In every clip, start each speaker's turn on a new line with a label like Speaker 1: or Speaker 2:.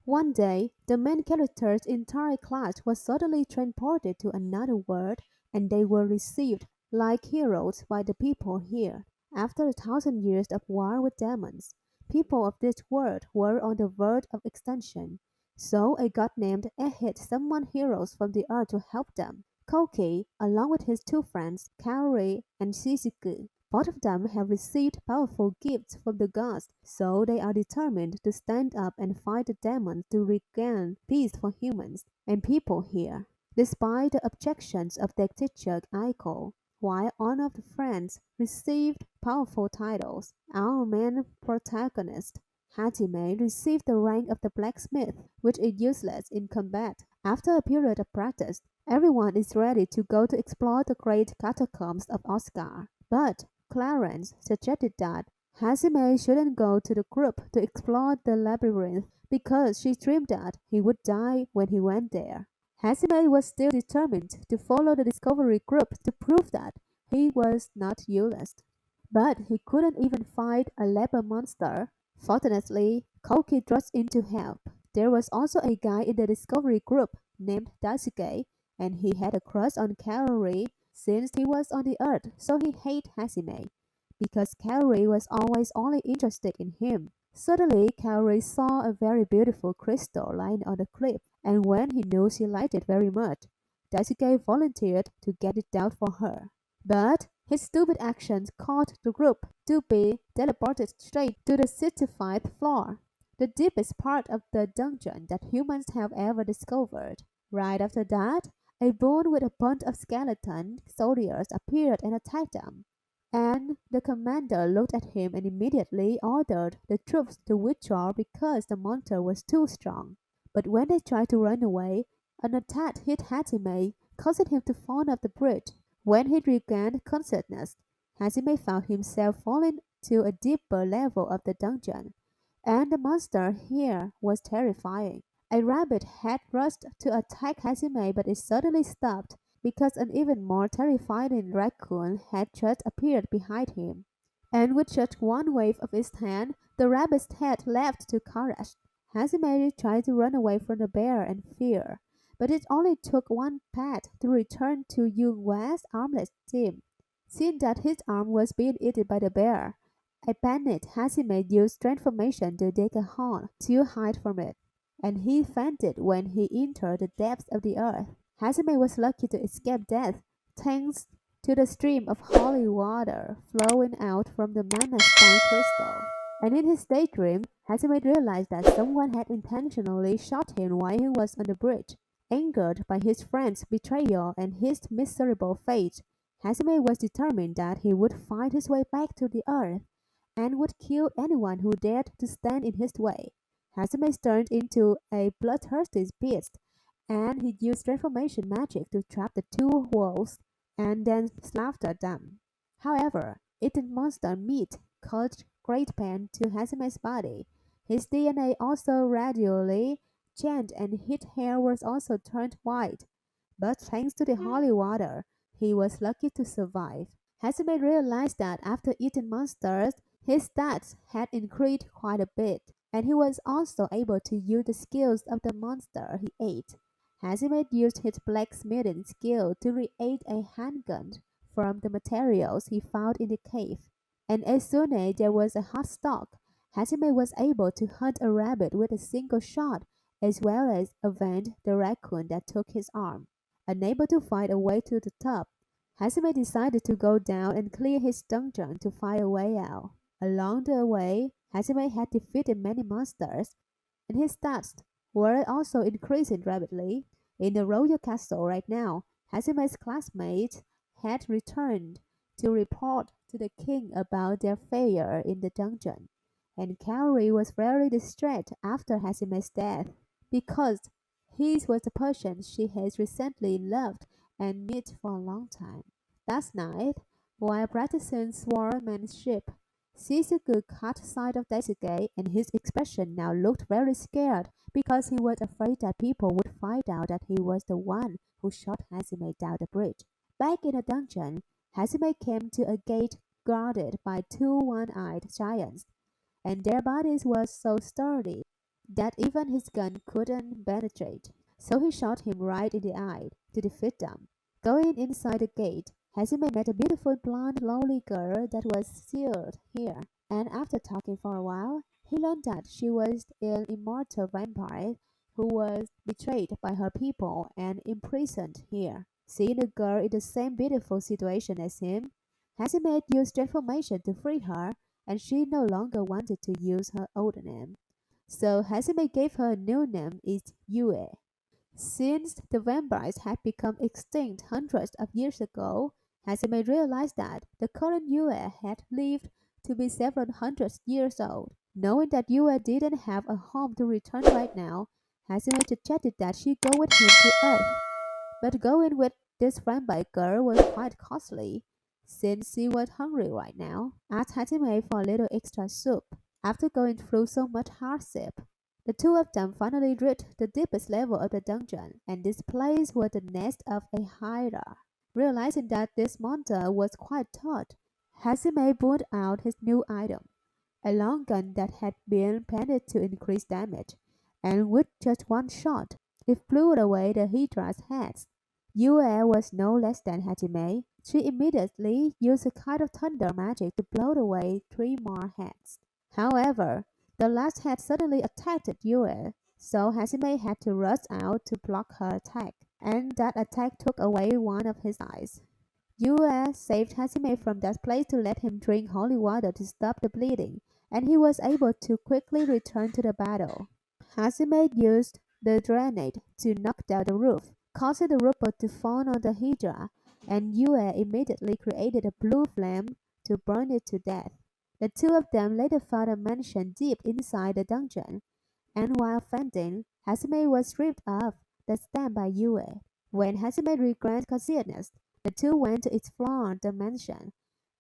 Speaker 1: One day, the main character's entire class was suddenly transported to another world, and they were received like heroes by the people here. After 1,000 years of war with demons, people of this world were on the verge of extinction. So a god named Ehid summoned heroes from the earth to help them. Koki, along with his two friends, Kaori and Shizuku, both of them have received powerful gifts from the gods, so they are determined to stand up and fight the demons to regain peace for humans and people here. Despite the objections of their teacher Aiko, while one of the friends received powerful titles, our main protagonist, Hajime, received the rank of the blacksmith, which is useless in combat. After a period of practice, everyone is ready to go to explore the great catacombs of Oscar. But Clarence suggested that Hajime shouldn't go to the group to explore the labyrinth because she dreamed that he would die when he went there. Hajime was still determined to follow the Discovery group to prove that he was not useless. But he couldn't even fight a leper monster. Fortunately, Koki rushed in to help. There was also a guy in the Discovery group named Daisuke, and he had a crush on Kaori since he was on the Earth, so he hated Hajime because Kaori was always only interested in him. Suddenly, Kaori saw a very beautiful crystal lying on the cliff, and when he knew she liked it very much, Daisuke volunteered to get it down for her. But his stupid actions caused the group to be teleported straight to the 65th floor, the deepest part of the dungeon that humans have ever discovered. Right after that, a bull with a bunch of skeleton soldiers appeared and attacked them. And the commander looked at him and immediately ordered the troops to withdraw because the monster was too strong. But when they tried to run away, an attack hit Hajime, causing him to fall off the bridge. When he regained consciousness, Hajime found himself falling to a deeper level of the dungeon, and the monster here was terrifying. A rabbit had rushed to attack Hajime, but it suddenly stopped because an even more terrifying raccoon had just appeared behind him. And with just one wave of its hand, the rabbit's head left to courage. Hajime tried to run away from the bear and fear, but it only took one pat to return to Young West's armless team. Seeing that his arm was being eaten by the bear, a panicked Hajime used transformation to dig a hole to hide from it, and he fainted when he entered the depths of the earth. Hajime was lucky to escape death thanks to the stream of holy water flowing out from the mana stone crystal. And in his daydream, Hajime realized that someone had intentionally shot him while he was on the bridge. Angered by his friend's betrayal and his miserable fate, Hajime was determined that he would fight his way back to the earth and would kill anyone who dared to stand in his way. Hajime turned into a bloodthirsty beast, and he used transformation magic to trap the two wolves and then slaughtered them. However, eating monster meat caused great pain to Hazume's body. His DNA also gradually changed and his hair was also turned white. But thanks to the holy water, he was lucky to survive. Hazume realized that after eating monsters, his stats had increased quite a bit, and he was also able to use the skills of the monster he ate. Hajime used his blacksmithing skill to create a handgun from the materials he found in the cave, and as soon as there was a hot stock, Hajime was able to hunt a rabbit with a single shot, as well as avenge the raccoon that took his arm. Unable to find a way to the top, Hajime decided to go down and clear his dungeon to find a way out. Along the way, Hajime had defeated many monsters, and his stats were also increasing rapidly. In the royal castle right now, Hazume's classmates had returned to report to the king about their failure in the dungeon, and Kaori was very distraught after Hazume's death because he was the person she has recently loved and met for a long time. Last night, while practicing swordsmanship, Shizuku caught sight of Daisuke, and his expression now looked very scared because he was afraid that people would find out that he was the one who shot Hazume down the bridge. Back in the dungeon, Hazume came to a gate guarded by two one-eyed giants, and their bodies were so sturdy that even his gun couldn't penetrate. So he shot him right in the eye to defeat them. Going inside the gate, Hajime met a beautiful blonde, lovely girl that was sealed here. And after talking for a while, he learned that she was an immortal vampire who was betrayed by her people and imprisoned here. Seeing the girl in the same beautiful situation as him, Hajime used transformation to free her, and she no longer wanted to use her old name. So Hajime gave her a new name is Yue. Since the vampires had become extinct hundreds of years ago, Hajime realized that the current Yue had lived to be several hundred years old. Knowing that Yue didn't have a home to return right now, Hajime suggested that she go with him to Earth. But going with this vampire girl was quite costly, since she was hungry right now. Asked Hajime for a little extra soup. After going through so much hardship, the two of them finally reached the deepest level of the dungeon, and this place was the nest of a Hydra. Realizing that this monster was quite tough, Hajime pulled out his new item, a long gun that had been painted to increase damage, and with just one shot, it blew away the Hydra's heads. Yue was no less than Hajime. She immediately used a kind of thunder magic to blow away three more heads. However, the last head suddenly attacked Yue, so Hajime had to rush out to block her attack, and that attack took away one of his eyes. Yue saved Hajime from that place to let him drink holy water to stop the bleeding, and he was able to quickly return to the battle. Hajime used the grenade to knock down the roof, causing the roof to fall on the Hydra, and Yue immediately created a blue flame to burn it to death. The two of them later found a mansion deep inside the dungeon, and while fending, Hajime was stripped of the stamp by Yue. When Hajime regained consciousness, the two went to explore the mansion,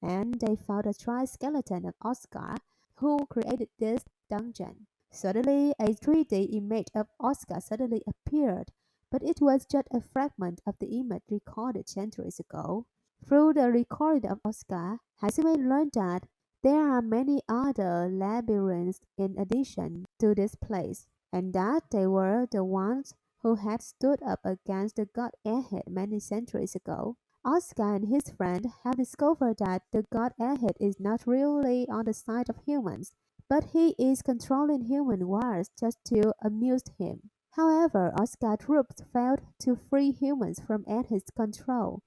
Speaker 1: and they found a tri-skeleton of Oscar, who created this dungeon. Suddenly, a 3D image of Oscar suddenly appeared, but it was just a fragment of the image recorded centuries ago. Through the recording of Oscar, Hajime learned that there are many other labyrinths in addition to this place, and that they were the ones who had stood up against the god Ahead many centuries ago. Oscar and his friend have discovered that the god Ahead is not really on the side of humans, but he is controlling human wars just to amuse him. However, Oscar's troops failed to free humans from Ahead's control,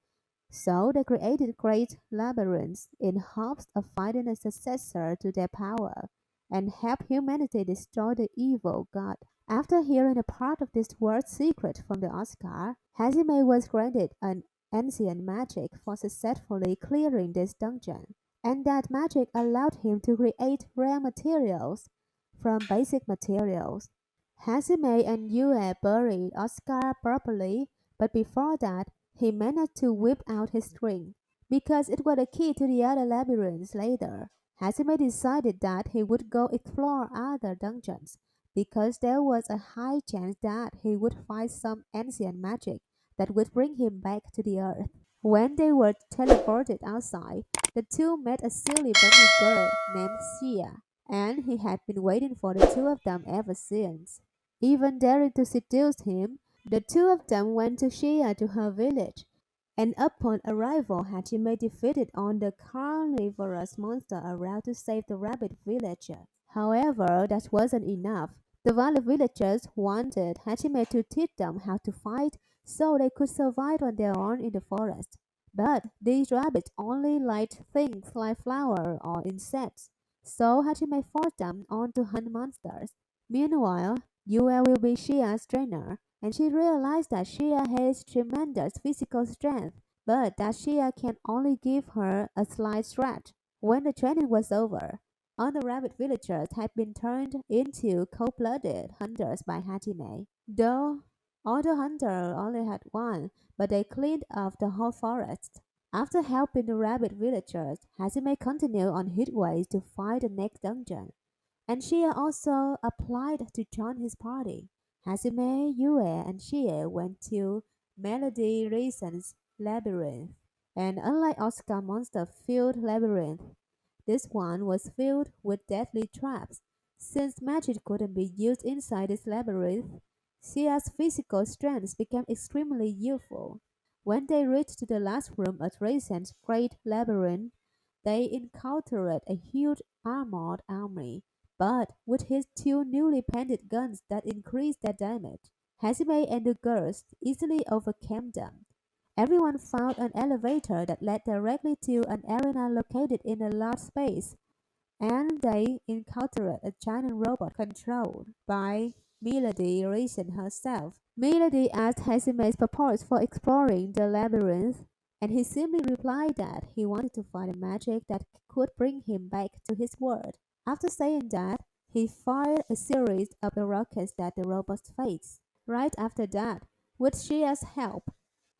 Speaker 1: so they created great labyrinths in hopes of finding a successor to their power and help humanity destroy the evil god. After hearing a part of this world's secret from the Oscar, Hajime was granted an ancient magic for successfully clearing this dungeon, and that magic allowed him to create rare materials from basic materials. Hajime and Yue buried Oscar properly, but before that, he managed to whip out his string, because it was the key to the other labyrinths later. Hajime decided that he would go explore other dungeons, because there was a high chance that he would find some ancient magic that would bring him back to the earth. When they were teleported outside, the two met a silly bunny girl named Sia, and he had been waiting for the two of them ever since. Even daring to seduce him, the two of them went to Shia to her village, and upon arrival Hajime defeated on the carnivorous monster around to save the rabbit villager. However, that wasn't enough. The wild villagers wanted Hajime to teach them how to fight so they could survive on their own in the forest. But these rabbits only liked things like flowers or insects, so Hajime forced them on to hunt monsters. Meanwhile, Yue will be Shia's trainer, and she realized that Shia has tremendous physical strength, but that Shia can only give her a slight scratch. When the training was over, all the rabbit villagers had been turned into cold-blooded hunters by Hajime. Though all the hunters only had one, but they cleaned up the whole forest. After helping the rabbit villagers, Hajime continued on his way to find the next dungeon, and Shia also applied to join his party. Hajime, Yue, and Shia went to Melody Reason's labyrinth, and unlike Oscar monster-filled labyrinth, this one was filled with deadly traps, Since magic couldn't be used inside this labyrinth, Shia's physical strength became extremely useful. When they reached the last room at Raisen's great labyrinth, they encountered a huge armored army, but with his two newly painted guns that increased their damage. Hajime and the girls easily overcame them. Everyone found an elevator that led directly to an arena located in a large space, and they encountered a giant robot controlled by Melody Reason herself. Melody asked Hazime's purpose for exploring the labyrinth, and he simply replied that he wanted to find a magic that could bring him back to his world. After saying that, he fired a series of the rockets that the robots faced. Right after that, with Shia's help,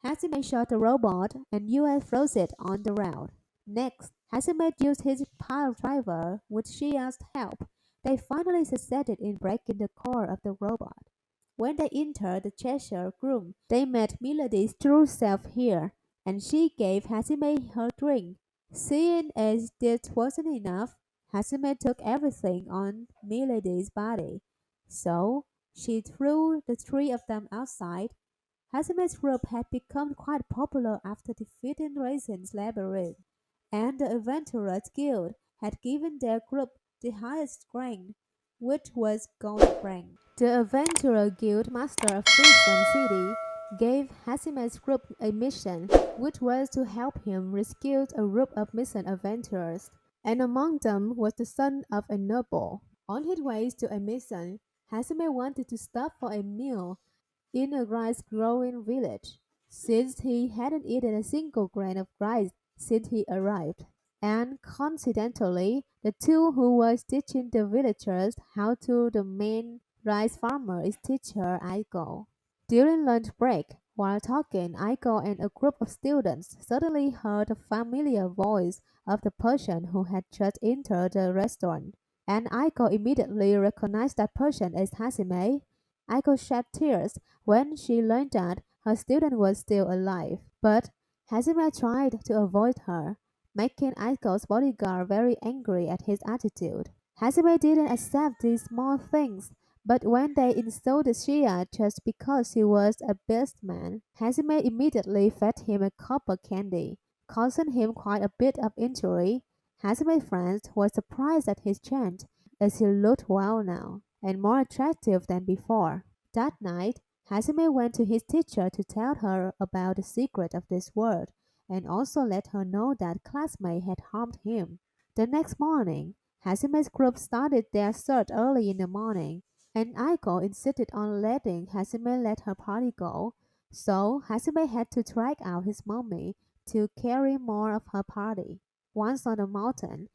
Speaker 1: Hazime shot the robot and Yue froze it on the ground. Next, Hazime used his pile driver with Shia's help. They finally succeeded in breaking the core of the robot. When they entered the Cheshire room, they met Melody's true self here, and she gave Hazime her drink. Seeing as this wasn't enough, Hazime took everything on Melody's body. So, she threw the three of them outside. Hazime's group had become quite popular after defeating Raisin's labyrinth, and the Adventurers Guild had given their group the highest rank, which was gold rank. The Adventurer Guild Master of Prison City gave Hazime's group a mission, which was to help him rescue a group of missing adventurers, and among them was the son of a noble. On his way to a mission, Hazime wanted to stop for a meal in a rice-growing village, since he hadn't eaten a single grain of rice since he arrived. And coincidentally, the two who was teaching the villagers how to the main rice farmer is teacher Aiko. During lunch break, while talking, Aiko and a group of students suddenly heard the familiar voice of the person who had just entered the restaurant, and Aiko immediately recognized that person as Hajime. Aiko shed tears when she learned that her student was still alive, but Hajime tried to avoid her, making Aiko's bodyguard very angry at his attitude. Hajime didn't accept these small things, but when they insulted Shia just because he was a best man, Hajime immediately fed him a copper candy, causing him quite a bit of injury. Hajime's friends were surprised at his change, as he looked well now, and more attractive than before. That night, Hajime went to his teacher to tell her about the secret of this world, and also let her know that classmate had harmed him. The next morning, Hajime's group started their search early in the morning, and Aiko insisted on letting Hajime let her party go, so Hajime had to drag out his mummy to carry more of her party. Once on the mountain,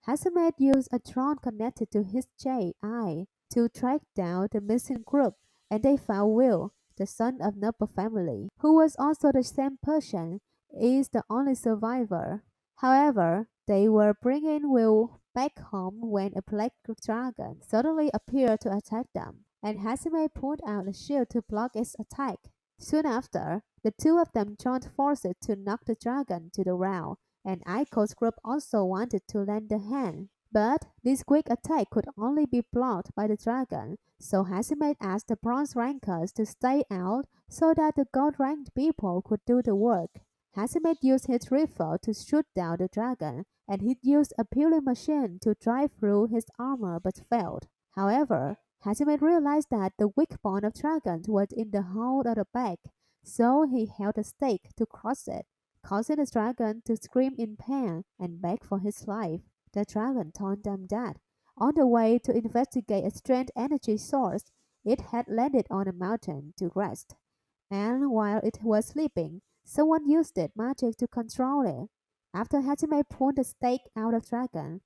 Speaker 1: Hajime used a drone connected to his jade eye to track down the missing group, and they found Will, the son of noble family, who was also the same person, is the only survivor. However, they were bringing Will back home when a black dragon suddenly appeared to attack them, and Hajime pulled out a shield to block its attack. Soon after, the two of them joined forces to knock the dragon to the ground, and Aiko's group also wanted to lend a hand. But this quick attack could only be blocked by the dragon, so Hajime asked the bronze rankers to stay out so that the gold ranked people could do the work. Hajime used his rifle to shoot down the dragon, and he used a peeling machine to drive through his armor but failed. However, Hajime realized that the weak point of dragon was in the hold of the back, so he held a stake to cross it, causing the dragon to scream in pain and beg for his life. The dragon told them that, on the way to investigate a strange energy source, it had landed on a mountain to rest, and while it was sleeping, someone used its magic to control it. After Hajime pulled the stake out of the dragon,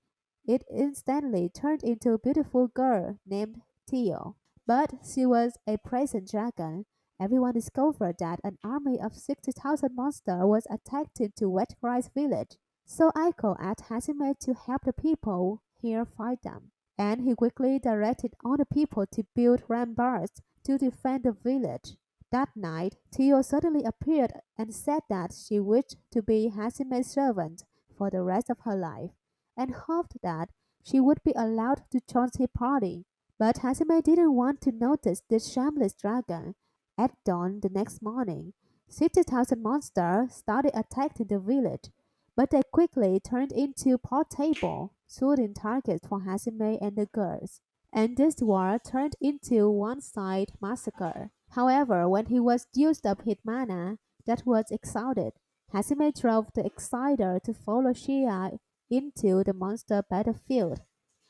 Speaker 1: it instantly turned into a beautiful girl named Tio. But she was a present dragon. Everyone discovered that an army of 60,000 monsters was attacked into Wet Rice Village. So Aiko asked Hajime to help the people here fight them, and he quickly directed all the people to build ramparts to defend the village. That night, Tio suddenly appeared and said that she wished to be Hajime's servant for the rest of her life, and hoped that she would be allowed to join his party. But Hajime didn't want to notice this shameless dragon. At dawn the next morning, 60,000 monsters started attacking the village, but they quickly turned into portable, shooting targets for Hajime and the girls. And this war turned into one-sided massacre. However, when he was used up his mana that was exhausted, Hajime drove the Exciter to follow Shia into the monster battlefield,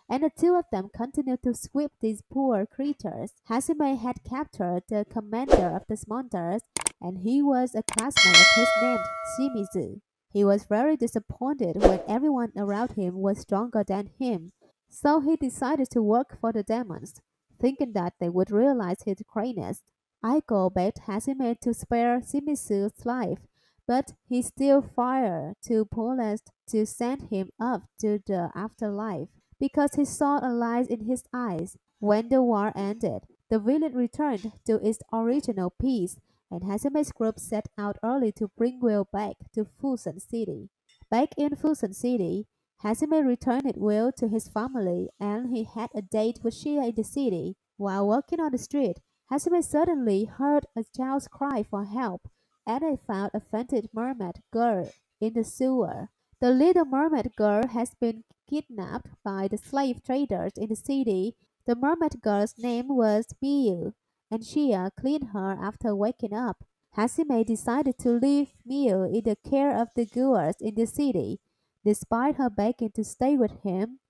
Speaker 1: and the two of them continued to sweep these poor creatures. Hajime had captured the commander of the monsters, and he was a classmate of his named Shimizu. He was very disappointed when everyone around him was stronger than him, so he decided to work for the demons, thinking that they would realize his greatness. Aiko begged Hajime to spare Shimizu's life, but he still fired too polished to send him up to the afterlife because he saw a light in his eyes. When the war ended, the village returned to its original peace, and Hazume's group set out early to bring Will back to Fusen City. Back in Fusen City, Hazume returned Will to his family, and he had a date with Shia in the city. While walking on the street, Hazume suddenly heard a child's cry for help, and they found a fainted mermaid girl in the sewer. The little mermaid girl has been kidnapped by the slave traders in the city. The mermaid girl's name was Miyu, and Shia cleaned her after waking up. Hajime decided to leave Miyu in the care of the Guards in the city, despite her begging to stay with him.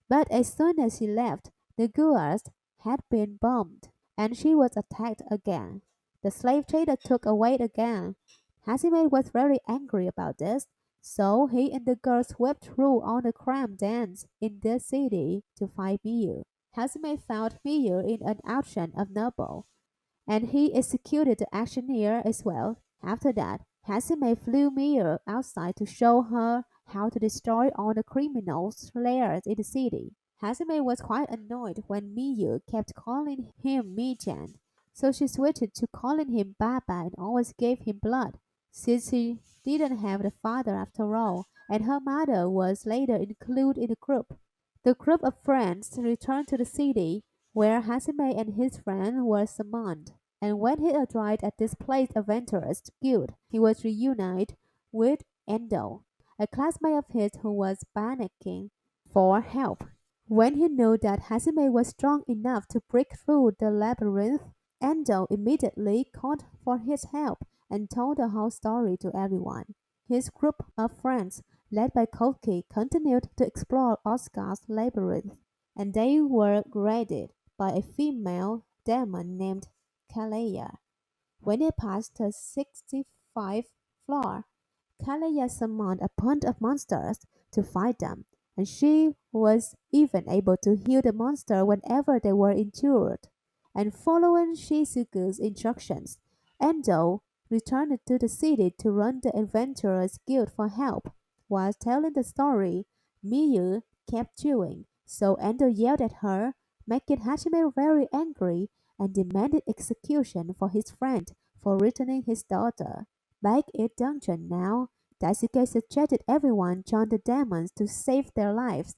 Speaker 1: But as soon as she left, the Guards had been bombed, and she was attacked again. The slave trader took away again. Hajime was very angry about this, so he and the girls swept through all the crime dens in the city to find Miyu. Hajime found Miyu in an auction of noble, and he executed the auctioneer as well. After that, Hajime flew Miyu outside to show her how to destroy all the criminals' lairs in the city. Hajime was quite annoyed when Miyu kept calling him Mi-chan, so she switched to calling him Baba and always gave him blood, since she didn't have a father after all, and her mother was later included in the group. The group of friends returned to the city, where Hajime and his friend were summoned, and when he arrived at this place adventurers guild, he was reunited with Endo, a classmate of his who was panicking for help. When he knew that Hajime was strong enough to break through the labyrinth, Endo immediately called for his help and told the whole story to everyone. His group of friends, led by Koki, continued to explore Oscar's labyrinth, and they were guided by a female demon named Kaleya. When they passed the 65th floor, Kaleya summoned a bunch of monsters to fight them, and she was even able to heal the monster whenever they were injured. And following Shizuku's instructions, Endo returned to the city to run the Adventurers Guild for help. While telling the story, Miyu kept chewing, so Endo yelled at her, making Hashime very angry and demanded execution for his friend for returning his daughter. Back in dungeon now, Daisuke suggested everyone join the demons to save their lives,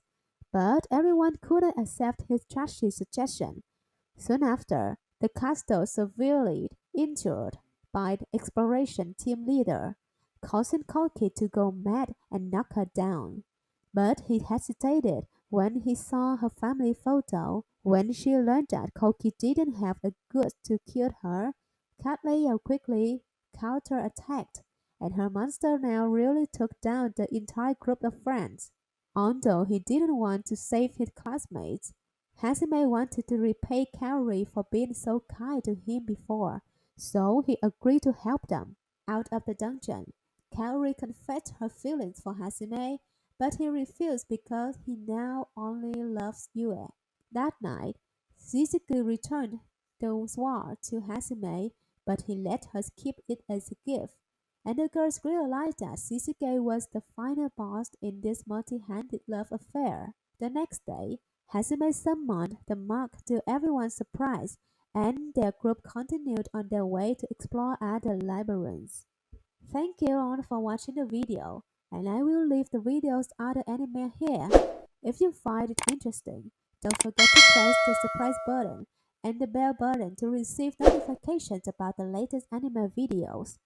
Speaker 1: but everyone couldn't accept his trashy suggestion. Soon after, the castle severely injured by the exploration team leader, causing Koki to go mad and knock her down. But he hesitated when he saw her family photo. When she learned that Koki didn't have the goods to kill her, Katleya quickly counterattacked, and her monster now really took down the entire group of friends. Although he didn't want to save his classmates, Hajime wanted to repay Kaori for being so kind to him before, so he agreed to help them. Out of the dungeon, Kaori confessed her feelings for Hajime, but he refused because he now only loves Yue. That night, Shizuku returned the sword to Hajime, but he let her keep it as a gift, and the girls realized that Shizuke was the final boss in this multi-handed love affair. The next day, Hajime summoned the monk to everyone's surprise, and their group continued on their way to explore other labyrinths. Thank you all for watching the video, and I will leave the video's other anime here. If you find it interesting, don't forget to press the subscribe button and the bell button to receive notifications about the latest anime videos.